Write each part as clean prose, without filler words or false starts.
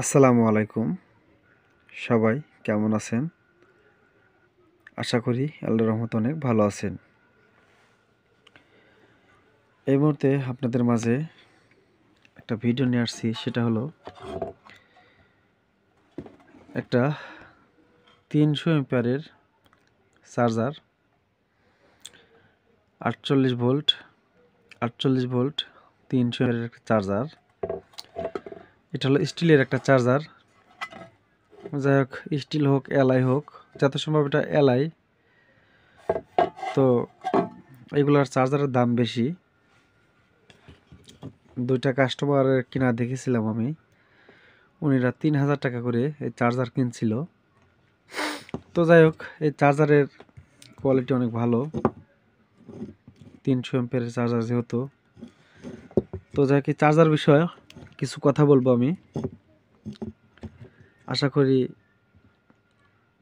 আসসালামু আলাইকুম। সবাই কেমন আছেন? আশা করি আল্লাহর রহমতে অনেক ভালো আছেন। এই মুহূর্তে আপনাদের মাঝে একটা ভিডিও নিয়ে আসছি, সেটা হলো একটা 300 এম্পিয়ারের চার্জার, 48 ভোল্ট 300 এম্পিয়ারের একটা চার্জার। এটা হলো স্টিলের একটা চার্জার। যাই হোক, স্টিল হোক এলআই হোক, যত সম্ভব এটা এলআই। তো এগুলার চার্জারের দাম বেশি। দুইটা কাস্টমারের কিনা দেখেছিলাম আমি, উনিরা 3000 টাকা করে এই চার্জার কিনছিল। তো যাই হোক, এই চার্জারের কোয়ালিটি অনেক ভালো, 300 এম্পিয়ারের চার্জার যেহেতু। তো যাই হোক, এই চার্জার বিষয়ে কিছু কথা বলবো আমি। আশা করি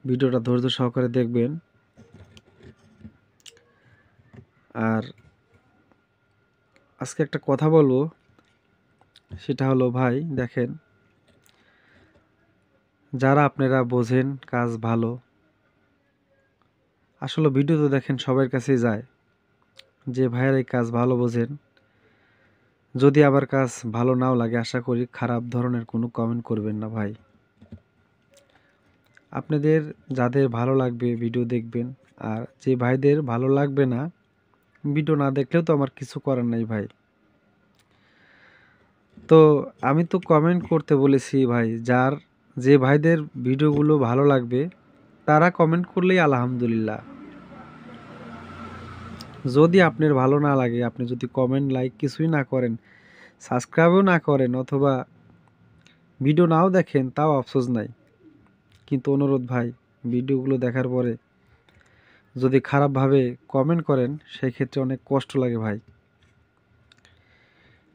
ভিডিওটা ধৈর্য সহকারে দেখবেন। আর আজকে একটা কথা বলবো, সেটা হলো ভাই দেখেন, যারা আপনারা বোঝেন কাজ ভালো, আসলে ভিডিও তো দেখেন সবার কাছেই যায়, যে ভাইয়ের এই কাজ ভালো বোঝেন। যদি আবার কাজ ভালো নাও লাগে, আশা করি খারাপ ধরনের কোনো কমেন্ট করবেন না ভাই। আপনাদের যাদের ভালো লাগবে ভিডিও দেখবেন, আর যে ভাইদের ভালো লাগবে না, ভিডিও না দেখলেও তো আমার কিছু করার নাই ভাই। তো আমি তো কমেন্ট করতে বলেছি ভাই, যে ভাইদের ভিডিওগুলো ভালো লাগবে তারা কমেন্ট করলেই আলহামদুলিল্লাহ। যদি আপনার ভালো না লাগে, আপনি যদি কমেন্ট লাইক কিছুই না করেন, সাবস্ক্রাইবও না করেন, অথবা ভিডিও নাও দেখেন, তাও আফসোস নাই। কিন্তু অনুরোধ ভাই, ভিডিওগুলো দেখার পরে যদি খারাপভাবে কমেন্ট করেন, সেই ক্ষেত্রে অনেক কষ্ট লাগে ভাই।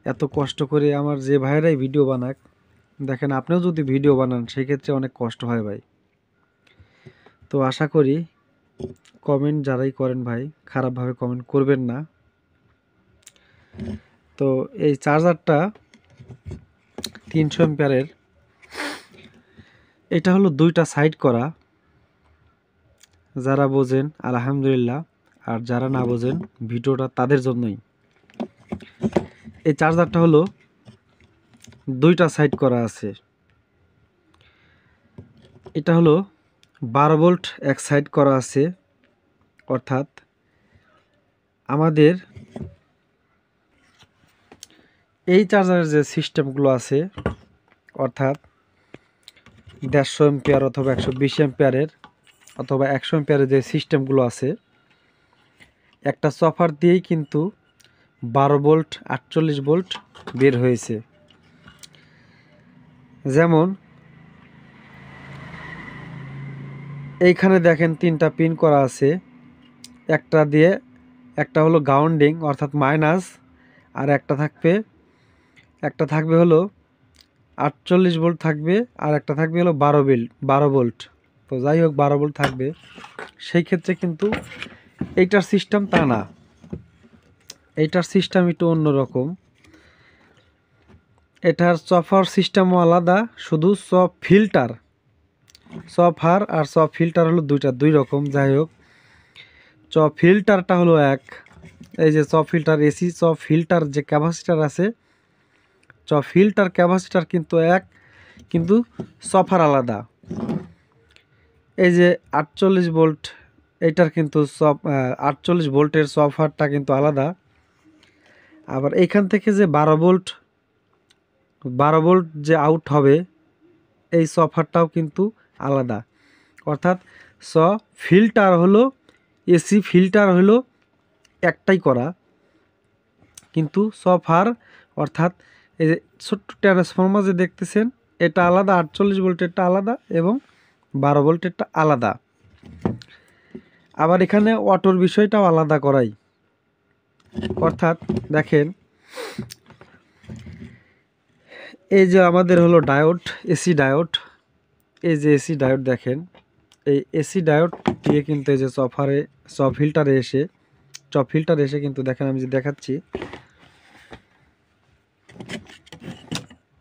এত কষ্ট করে আমার যে ভাইয়েরাই ভিডিও বানাক, দেখেন আপনিও যদি ভিডিও বানান, সেই ক্ষেত্রে অনেক কষ্ট হয় ভাই। তো আশা করি কমেন্ট যারাই করেন ভাই, খারাপভাবে কমেন্ট করবেন না। তো এই চার্জারটা 300 এম্পিয়ারের, এটা হলো দুইটা সাইড করা। যারা বোঝেন আলহামদুলিল্লাহ, আর যারা না বোঝেন ভিডিওটা তাদের জন্যই। এই চার্জারটা হলো দুইটা সাইড করা আছে। এটা হলো 12 ভোল্ট এক সাইড করা আছে, অর্থাৎ আমাদের এই চার্জারের যে সিস্টেমগুলো আছে, অর্থাৎ 150 এম্পিয়ার অথবা 120 এম্পিয়ারের অথবা 100 এম্পিয়ারের যে সিস্টেমগুলো আছে, একটা সফার দিয়েই কিন্তু 12 ভোল্ট 48 ভোল্ট বের হয়েছে। যেমন এইখানে দেখেন 3টা পিন করা আছে, একটা হলো গ্রাউন্ডিং অর্থাৎ মাইনাস, আর একটা থাকবে হলো 48 ভোল্ট থাকবে, আর একটা থাকবে হলো 12 ভোল্ট। তো যাই হোক, 12 ভোল্ট থাকবে। সেই ক্ষেত্রে কিন্তু এইটার সিস্টেম তা না, এইটার সিস্টেম একটু অন্যরকম। এটার সফার সিস্টেমও আলাদা, শুধু সফার আর সব ফিল্টার হলো দুই রকম। যাই হোক, ফিল্টারটা হলো এক। এই যে ফিল্টার এসি ফিল্টার যে ক্যাপাসিটার আছে, ফিল্টার ক্যাপাসিটার কিন্তু এক, কিন্তু সফার আলাদা। এই যে 48 ভোল্ট, এইটার কিন্তু 48 ভোল্টের সফারটা কিন্তু আলাদা। আবার এইখান থেকে যে 12 ভোল্ট যে আউট হবে, এই সফারটাও কিন্তু আলাদা। অর্থাৎ ফিল্টার হলো, এসি ফিল্টার হলো একটাই করা, কিন্তু সফার অর্থাৎ এই যে ছোট্ট ট্রান্সফর্মার যে দেখতেছেন, এটা আলাদা, 48 ভোল্টেরটা আলাদা এবং 12 ভোল্টেরটা আলাদা। আবার এখানে অটোর বিষয়টাও আলাদা করাই। অর্থাৎ দেখেন, এই যে আমাদের হলো ডায়োড, এসি ডায়োড, এই যে এসি ডায়োড দেখেন, এই এসি ডায়োড দিয়ে কিন্তু এই যে ফিল্টারে এসে কিন্তু দেখেন, আমি যে দেখাচ্ছি,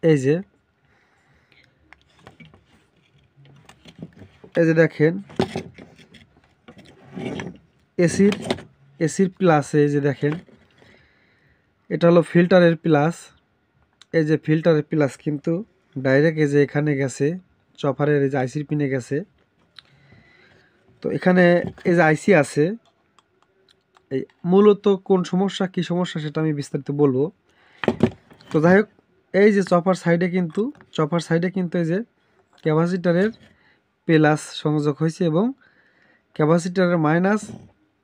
এই যে এই যে দেখেন এসির প্লাসে, এই যে দেখেন এটা হলো ফিল্টারের প্লাস। এই যে ফিল্টারের প্লাস কিন্তু ডাইরেক্ট এই যে এখানে গেছে, চপারের এই যে আইসির পিনে গেছে। তো এখানে এই যে আইসি আছে, এই মূলত কোন সমস্যা কি সমস্যা সেটা আমি বিস্তারিত বলবো। তো যাই হোক, এই যে চপার সাইডে কিন্তু এই যে ক্যাপাসিটারের প্লাস সংযোগ হয়েছে এবং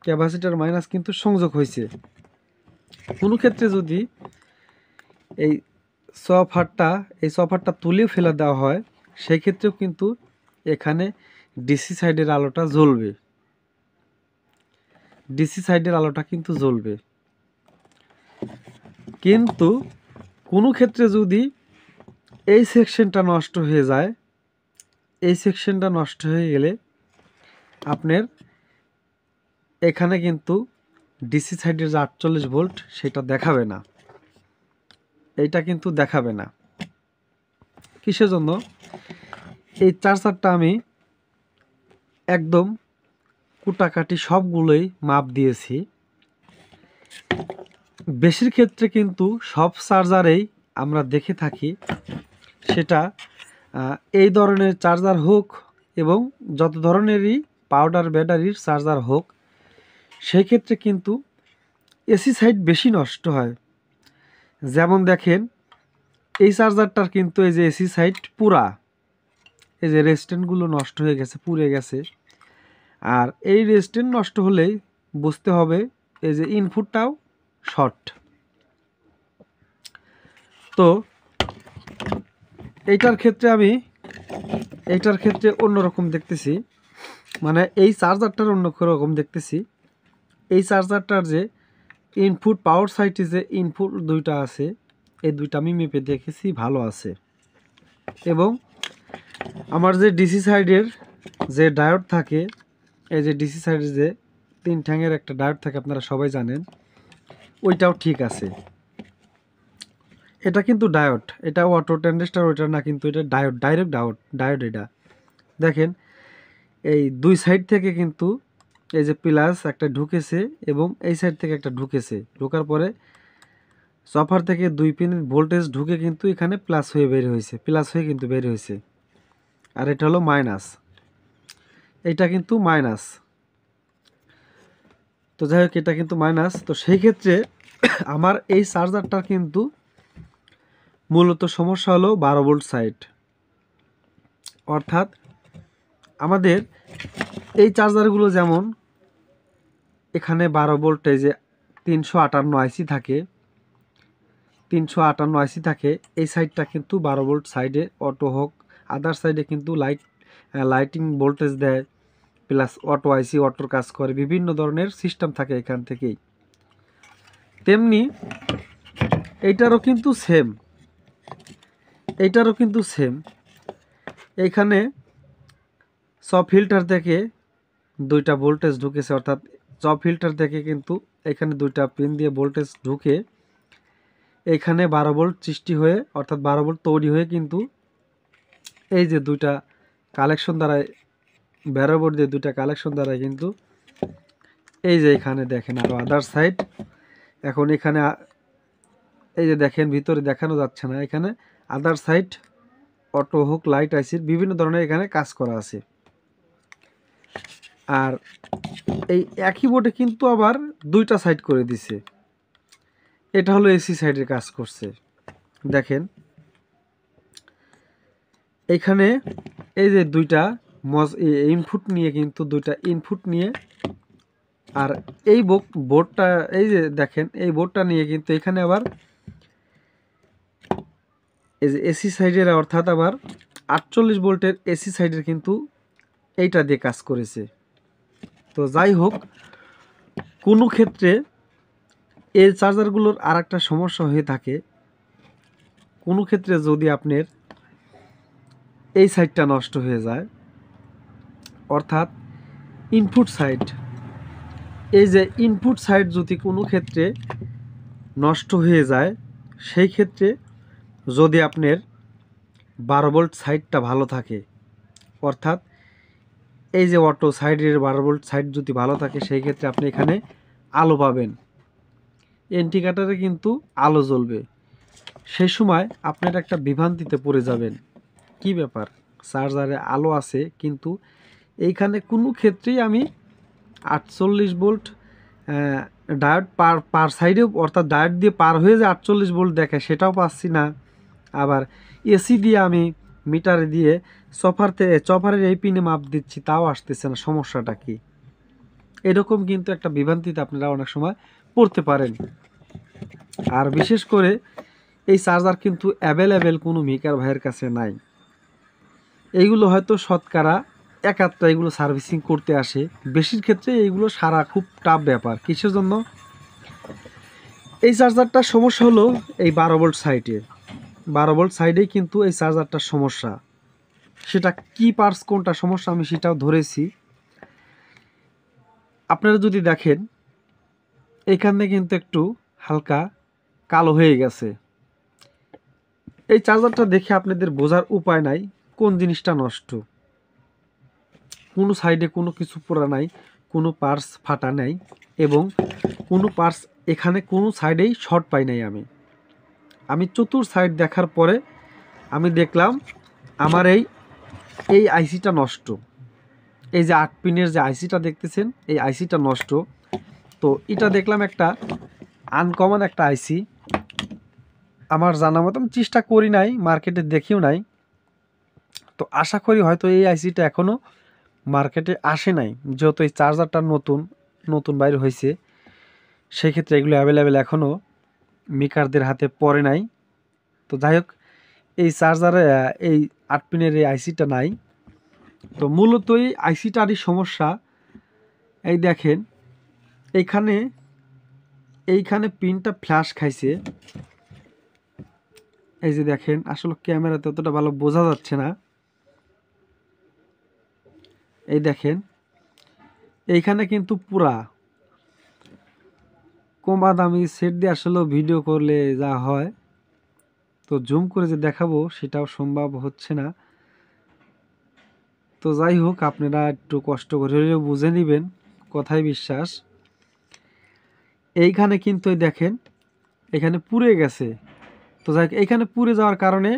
ক্যাপাসিটার মাইনাস কিন্তু সংযোগ হয়েছে। কোনো ক্ষেত্রে যদি এই সফারটা তুলে ফেলে দেওয়া হয়, সেই ক্ষেত্রেও কিন্তু এখানে ডিসি সাইডের আলোটা জ্বলবে। কিন্তু কোনো ক্ষেত্রে যদি এই সেকশনটা নষ্ট হয়ে যায়, এই সেকশনটা নষ্ট হয়ে গেলে আপনার এখানে কিন্তু ডিসি সাইডের যে 48 ভোল্ট সেটা দেখাবে না, এইটা কিন্তু দেখাবে না। কিসের জন্য? এই চার্জারটা আমি একদম কুটাকাটি সবগুলোই মাপ দিয়েছি। বেশির ক্ষেত্রে কিন্তু সব চার্জারেই আমরা দেখে থাকি, সেটা এই ধরনের চার্জার হোক এবং যত ধরনেরই পাউডার ব্যাটারির চার্জার হোক, সেই ক্ষেত্রে কিন্তু এসি সাইড বেশি নষ্ট হয়। যেমন দেখেন এই চার্জারটার কিন্তু এই যে এসি সাইড পুরা, এই যে রেজিস্ট্যান্টগুলো নষ্ট হয়ে গেছে, পুড়ে গেছে। আর এই রেজিস্ট্যান্ট নষ্ট হলেই বুঝতে হবে এই যে ইনপুটটাও শর্ট। তো এইটার ক্ষেত্রে অন্যরকম দেখতেছি, মানে এই চার্জারটার অন্য রকম দেখতেছি। এই চার্জারটার যে ইনপুট পাওয়ার সাইডে যে ইনপুট দুইটা আছে, এই দুইটা আমি মেপে দেখেছি ভালো আছে। এবং আমার যে ডিসি সাইডের যে ডায়োড থাকে, এই যে ডিসি সাইডের যে 3 ঠ্যাঙের একটা ডায়োড থাকে, আপনারা সবাই জানেন, ওইটাও ঠিক আছে। এটা কিন্তু ডায়োড, এটা অটো ট্রানজিস্টর ওইটা না, কিন্তু এটা ডায়োড, ডাইরেক্ট ডায়োড। এটা দেখেন এই দুই সাইড থেকে কিন্তু এই যে প্লাস একটা ঢুকেছে এবং এই সাইড থেকে একটা ঢুকেছে, ঢোকার পরে সফার থেকে 2 পিন ভোল্টেজ ঢুকে কিন্তু এখানে প্লাস হয়ে কিন্তু বের হয়েছে। আর এটা হলো মাইনাস, এইটা কিন্তু মাইনাস। তো যাই হোক, এটা কিন্তু মাইনাস। তো সেই ক্ষেত্রে আমার এই চার্জারটার কিন্তু মূলত সমস্যা হলো 12 ভোল্ট সাইড। অর্থাৎ আমাদের এই চার্জারগুলো যেমন এখানে 12 ভোল্টেজে 358 আইসি থাকে, এই সাইডটা কিন্তু 12 ভোল্ট সাইডে অটো হোক, আদার সাইডে কিন্তু লাইটিং ভোল্টেজ দেয়, প্লাস অটো আইসি অটোর কাজ করে, বিভিন্ন ধরনের সিস্টেম থাকে এখান থেকেই। তেমনি এইটারও কিন্তু সেম। এইখানে সব ফিল্টার থেকে 2টা ভোল্টেজ ঢুকেছে, অর্থাৎ সব ফিল্টার থেকে কিন্তু এখানে 2টা পিন দিয়ে ভোল্টেজ ঢুকে এখানে 12 ভোল্ট সৃষ্টি হয়ে, অর্থাৎ 12 ভোল্ট তৈরি হয়ে কিন্তু এই যে 2টা কালেকশন দ্বারাই, ব্যারোবোর্ড দিয়ে 2টা কালেকশন দ্বারাই কিন্তু এই যে এখানে দেখেন আরও আদার সাইড। এখন এখানে এই যে দেখেন ভিতরে দেখানো যাচ্ছে না, এখানে আদার সাইড অটো হোক লাইট আইসির বিভিন্ন ধরনের এখানে কাজ করা আছে। আর এই একই বোর্ডে কিন্তু আবার 2টা সাইড করে দিছে, এটা হলো এসি সাইডের কাজ করছে। দেখেন এখানে এই যে 2টা ইনপুট নিয়ে কিন্তু 2টা ইনপুট নিয়ে, আর এই বোর্ডটা এই যে দেখেন এই বোর্ডটা নিয়ে কিন্তু এখানে আবার এই যে এসি সাইডের, অর্থাৎ আবার 48 ভোল্টের এসি সাইডের কিন্তু এইটা দিয়ে কাজ করেছে। তো যাই হোক, কোনো ক্ষেত্রে এই চার্জারগুলোর আর একটা সমস্যা হয়ে থাকে, কোনো ক্ষেত্রে যদি আপনার এই সাইডটা নষ্ট হয়ে যায়, অর্থাৎ ইনপুট সাইড, এই যে ইনপুট সাইড যদি কোনো ক্ষেত্রে নষ্ট হয়ে যায়, সেই ক্ষেত্রে যদি আপনার 12 ভোল্ট সাইডটা ভালো থাকে, অর্থাৎ এই যে অটো সাইডের 12 ভোল্ট সাইড যদি ভালো থাকে সেই ক্ষেত্রে আপনি এখানে আলো পাবেন, ইন্ডিকেটরে কিন্তু আলো জ্বলবে। সেই সময় আপনার একটা বিভ্রান্তিতে পড়ে যাবেন, কি ব্যাপার চার্জারে আলো আছে কিন্তু এইখানে কোনো ক্ষেত্রেই আমি 48 ভোল্ট ডায়োড পার সাইডেও, অর্থাৎ ডায়োড দিয়ে পার হয়ে যে 48 ভোল্ট দেখায় সেটাও পাচ্ছি না। আবার এসি দিয়ে আমি মিটারে দিয়ে চপারের এই পিনে মাপ দিচ্ছি তাও আসতেছে না, সমস্যাটা কি? এরকম কিন্তু একটা বিভ্রান্তিতে আপনারা অনেক সময় পড়তে পারেন। আর বিশেষ করে এই চার্জার কিন্তু অ্যাভেলেবেল কোনো মেকার ভাইয়ের কাছে নাই। এইগুলো হয়তো শতকরা একাত্তর এগুলো সার্ভিসিং করতে আসে, বেশির ক্ষেত্রে এইগুলো সারা খুব টাফ ব্যাপার। কিসের জন্য? এই চার্জারটার সমস্যা হলো এই 12 ভোল্ট সাইডে, 12 ভোল্ট সাইডেই কিন্তু এই চার্জারটার সমস্যা। সেটা কি পার্টস কোনটা সমস্যা আমি সেটাও ধরেছি। আপনারা যদি দেখেন এখানে কিন্তু একটু হালকা কালো হয়ে গেছে। এই চার্জারটা দেখে আপনাদের বোঝার উপায় নাই কোন জিনিসটা নষ্ট। কোনো সাইডে কোনো কিছু পোড়া নাই, কোনো পার্টস ফাটা নাই, এবং কোনো পার্টস এখানে কোনো সাইডেই শর্ট পাই নাই। আমি চতুর সাইড দেখার পরে আমি দেখলাম আমার এই আইসিটা নষ্ট। এই যে 8 পিনের যে আইসিটা দেখতেছেন এই আইসিটা নষ্ট। তো এটা দেখলাম একটা আনকমন একটা আইসি, আমার জানা মতো আমি চেষ্টা করি নাই, মার্কেটে দেখিও নাই। তো আশা করি হয়তো এই আইসিটা এখনও মার্কেটে আসে নাই, যেহেতু এই চার্জারটা নতুন বাইরে হয়েছে, সেক্ষেত্রে এগুলো অ্যাভেলেবেল এখনও মেকারদের হাতে পড়ে নাই। তো যাই হোক, এই চার্জারে এই 8 পিনের এই আইসিটা নাই। তো মূলত এই আইসিটারই সমস্যা। এই দেখেন এইখানে পিনটা ফ্ল্যাশ খাইছে। এই যে দেখেন, আসলে ক্যামেরাতে অতটা ভালো বোঝা যাচ্ছে না। এই দেখেন এইখানে কিন্তু পুরা কমা দামি সেট দিয়ে আসলে ভিডিও করলে যা হয়, তো জুম করে যে দেখাবো সেটাও সম্ভব হচ্ছে না। তো যাই হোক, আপনারা একটু কষ্ট করে হলেও বুঝে নেবেন, কথাই বিশ্বাস। এইখানে কিন্তু দেখেন এখানে পুড়ে গেছে। তো যাই হোক, এইখানে পুড়ে যাওয়ার কারণে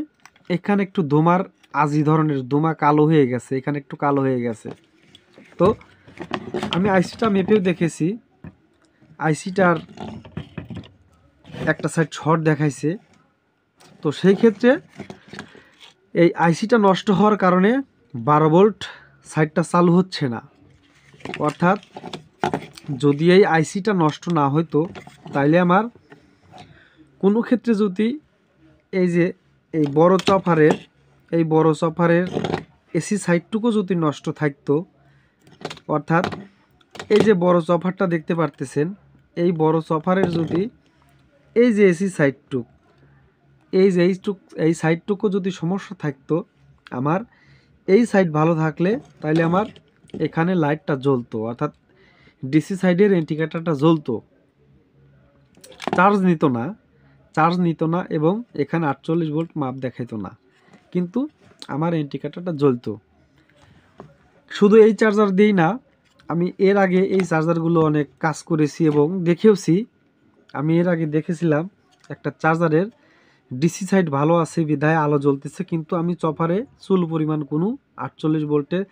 এখানে একটু ধোঁয়ার আজি ধরনের ধোঁয়া কালো হয়ে গেছে, এখানে একটু কালো হয়ে গেছে। তো আমি আইসিটা মেপেও দেখেছি, আইসিটার একটা সাইড শর্ট দেখাইছে। তো সেই ক্ষেত্রে এই আইসিটা নষ্ট হওয়ার কারণে 12 ভোল্ট সাইডটা চালু হচ্ছে না। অর্থাৎ যদি এই আইসিটা নষ্ট না হইতো তাইলে আমার কোনো ক্ষেত্রে যদি এই যে এই বড় চপারের এসি সাইডটুকু যদি নষ্ট থাকতো, অর্থাৎ এই যে বড় চপারটা দেখতে পারতেছেন, এই বড় চপারের যদি এই যে এসি সাইডটুক এই সাইডটুকু যদি সমস্যা থাকতো, আমার এই সাইড ভালো থাকলে তাইলে আমার এখানে লাইটটা জ্বলতো, অর্থাৎ ডিসি সাইডের ইন্ডিকেটরটা জ্বলতো, চার্জ নিত না এবং এখানে 48 ভোল্ট মাপ দেখাইতো না, কিন্তু আমার ইন্ডিকেটরটা জ্বলতো। শুধু এই চার্জার দিই না, আমি এর আগে এই চার্জারগুলো অনেক কাজ করেছি এবং দেখেওছি। আমি এর আগে দেখেছিলাম একটা চার্জারের ডিসি সাইড ভালো আছে বিধায় আলো জ্বলতেছে, কিন্তু আমি চপারে চুল পরিমাণ কোনো 48 ভোল্টের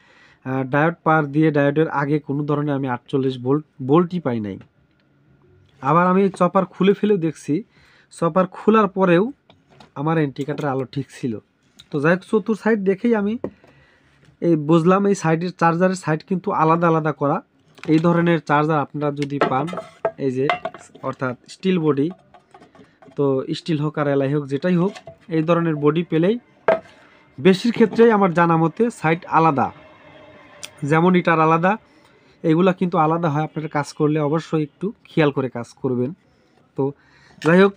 ডায়োড পার দিয়ে ডায়োডের আগে কোনো ধরনের আমি 48 ভোল্টই পাই নাই। আবার আমি চপার খুলে ফেলেও দেখছি, চপার খোলার পরেও আমার ইন্ডিকেটর আলো ঠিক ছিল। তো যাই হোক, চতুর সাইড দেখেই আমি বুঝলাম এই সাইডের চার্জারের সাইড কিন্তু আলাদা আলাদা করা। এই ধরনের চার্জার আপনারা যদি পান, এই যে অর্থাৎ স্টিল বডি, তো স্টিল হোক আর এলাই হোক যেটাই হোক, এই ধরনের বডি পেলেই বেশির ক্ষেত্রেই আমার জানা মতে সাইড আলাদা, যেমন এটার আলাদা, এগুলা কিন্তু আলাদা হয়। আপনারা কাজ করলে অবশ্যই একটু খেয়াল করে কাজ করবেন। তো যাই হোক,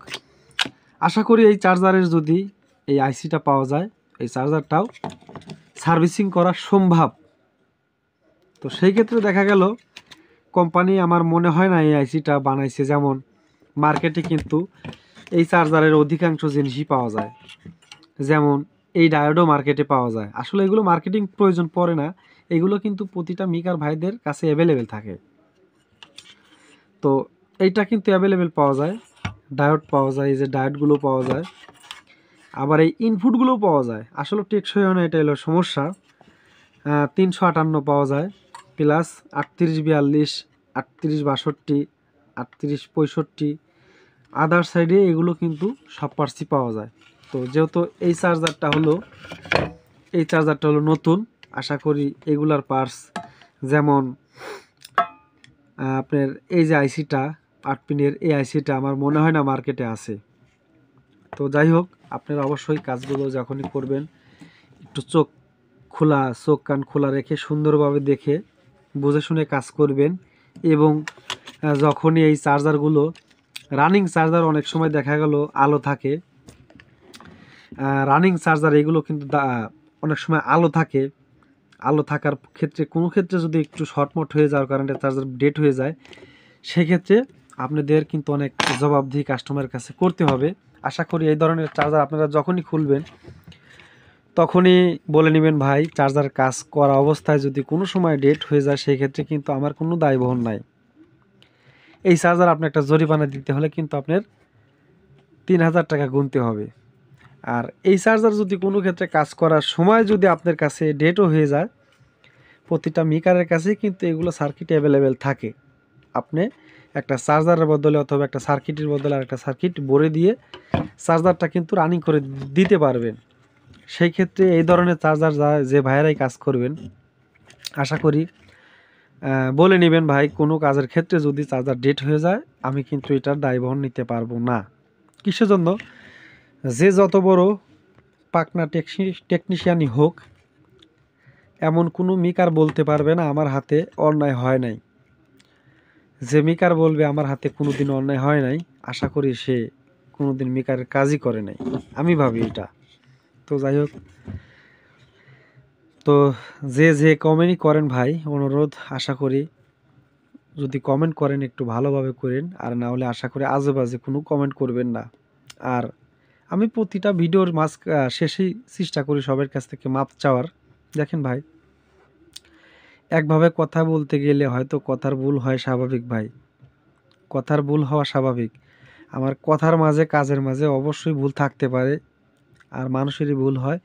আশা করি এই চার্জারের যদি এই আইসিটা পাওয়া যায়, এই চার্জারটাও সার্ভিসিং করা সম্ভব। তো সেই ক্ষেত্রে দেখা গেল কোম্পানি আমার মনে হয় না এই আইসিটা বানাইছে। যেমন মার্কেটে কিন্তু এই চার্জারের অধিকাংশ জিনিসই পাওয়া যায়, যেমন এই ডায়োডও মার্কেটে পাওয়া যায়। আসলে এগুলো মার্কেটিং প্রয়োজন পড়ে না, এগুলো কিন্তু প্রতিটা মিকার ভাইদের কাছে অ্যাভেলেবেল থাকে। তো এইটা কিন্তু অ্যাভেলেবেল পাওয়া যায়, ডায়োড পাওয়া যায়, এই যে ডায়োডগুলো পাওয়া যায়, আবার এই ইনপুটগুলোও পাওয়া যায়। আসলে টেকসই হয় না, এটা হলো সমস্যা। 358 পাওয়া যায়, প্লাস 3842, 3862, 3865, আদার সাইডে এগুলো কিন্তু সব পার্টসই পাওয়া যায়। তো যেহেতু এই চার্জারটা হলো নতুন, আশা করি এগুলার পার্টস যেমন আপনার এই যে আইসিটা 8 পিনের, এই আইসিটা আমার মনে হয় না মার্কেটে আছে। তো যাই হোক, আপনারা অবশ্যই কাজগুলো যখনই করবেন একটু চোখ কান খোলা রেখে সুন্দরভাবে দেখে বুঝে শুনে কাজ করবেন। এবং যখনই এই চার্জারগুলো রানিং চার্জার, অনেক সময় দেখা গেল আলো থাকে, রানিং চার্জার এগুলো কিন্তু অনেক সময় আলো থাকে, আলো থাকার ক্ষেত্রে কোনো ক্ষেত্রে যদি একটু শর্টমট হয়ে যাওয়ার কারণে চার্জার ডেড হয়ে যায়, সেক্ষেত্রে আপনাদের কিন্তু অনেক জবাবদিহি কাস্টমারের কাছে করতে হবে। আশা করি এই ধরনের চার্জার আপনারা যখনই খুলবেন তখনই বলে নেবেন, ভাই চার্জার কাজ করা অবস্থায় যদি কোনো সময় ডেড হয়ে যায় সেক্ষেত্রে কিন্তু আমার কোনো দায়বহন নাই। এই চার্জার আপনি একটা জরিমানা দিতে হলে কিন্তু আপনার 3000 টাকা গুনতে হবে। আর এই চার্জার যদি কোনো ক্ষেত্রে কাজ করার সময় যদি আপনার কাছে ডেটও হয়ে যায়, প্রতিটা মিকারের কাছেই কিন্তু এগুলো সার্কিট অ্যাভেলেবেল থাকে। আপনি একটা চার্জারের বদলে অথবা একটা সার্কিটের বদলে আর একটা সার্কিট ভরে দিয়ে চার্জারটা কিন্তু রানিং করে দিতে পারবেন। সেই ক্ষেত্রে এই ধরনের চার্জার যে ভাইয়েরাই কাজ করবেন, আশা করি বলে নেবেন, ভাই কোনো কাজের ক্ষেত্রে যদি চার্জার ডেট হয়ে যায় আমি কিন্তু এটার দায়বহন নিতে পারবো না। কিসের জন্য? যে যত বড় পাকনা টেকনিশিয়ানই হোক, এমন কোনো মিকার বলতে পারবে না আমার হাতে অন্যায় হয় নাই। যে মিকার বলবে আমার হাতে কোনোদিন অন্যায় হয় নাই, আশা করি সে কোনোদিন মিকারের কাজই করে নাই, আমি ভাবি এটা। তো যাই হোক, তো যে কমেন্টই করেন ভাই, অনুরোধ, আশা করি যদি কমেন্ট করেন একটু ভালোভাবে করেন, আর না হলে আশা করি আজেবাজে কোনো কমেন্ট করবেন না। আর আমি প্রতিটা ভিডিওর শেষেই চেষ্টা করি সবার কাছ থেকে মাপ চাওয়ার। দেখেন ভাই, একভাবে কথা বলতে গেলে হয়তো কথার ভুল হয় স্বাভাবিক ভাই, কথার ভুল হওয়া স্বাভাবিক। আমার কথার মাঝে কাজের মাঝে অবশ্যই ভুল থাকতে পারে, আর মানুষেরই ভুল হয়।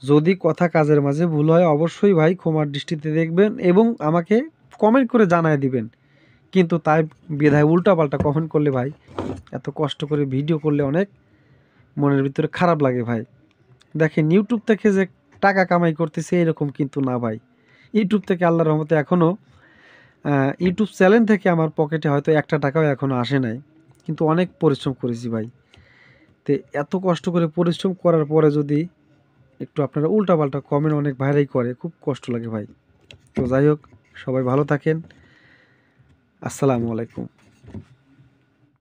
যদি কথা কাজের মাঝে ভুল হয় অবশ্যই ভাই ক্ষমার দৃষ্টিতে দেখবেন এবং আমাকে কমেন্ট করে জানায় দিবেন। কিন্তু তাই বিধায় উল্টাপাল্টা কমেন্ট করলে ভাই, এত কষ্ট করে ভিডিও করলে অনেক মনের ভিতরে খারাপ লাগে ভাই। দেখেন, ইউটিউব থেকে যে টাকা কামাই করতেছে এরকম কিন্তু না ভাই। ইউটিউব থেকে আল্লাহর রহমতে এখনও ইউটিউব চ্যানেল থেকে আমার পকেটে হয়তো একটা টাকাও এখনও আসে নাই, কিন্তু অনেক পরিশ্রম করেছি ভাই। তো এত কষ্ট করে পরিশ্রম করার পরে যদি একটু আপনারা উল্টাপাল্টা কমেন্ট অনেক ভাইরাই করে, খুব কষ্ট লাগে ভাই। তো যাই হোক, সবাই ভালো থাকেন। আসসালামু আলাইকুম।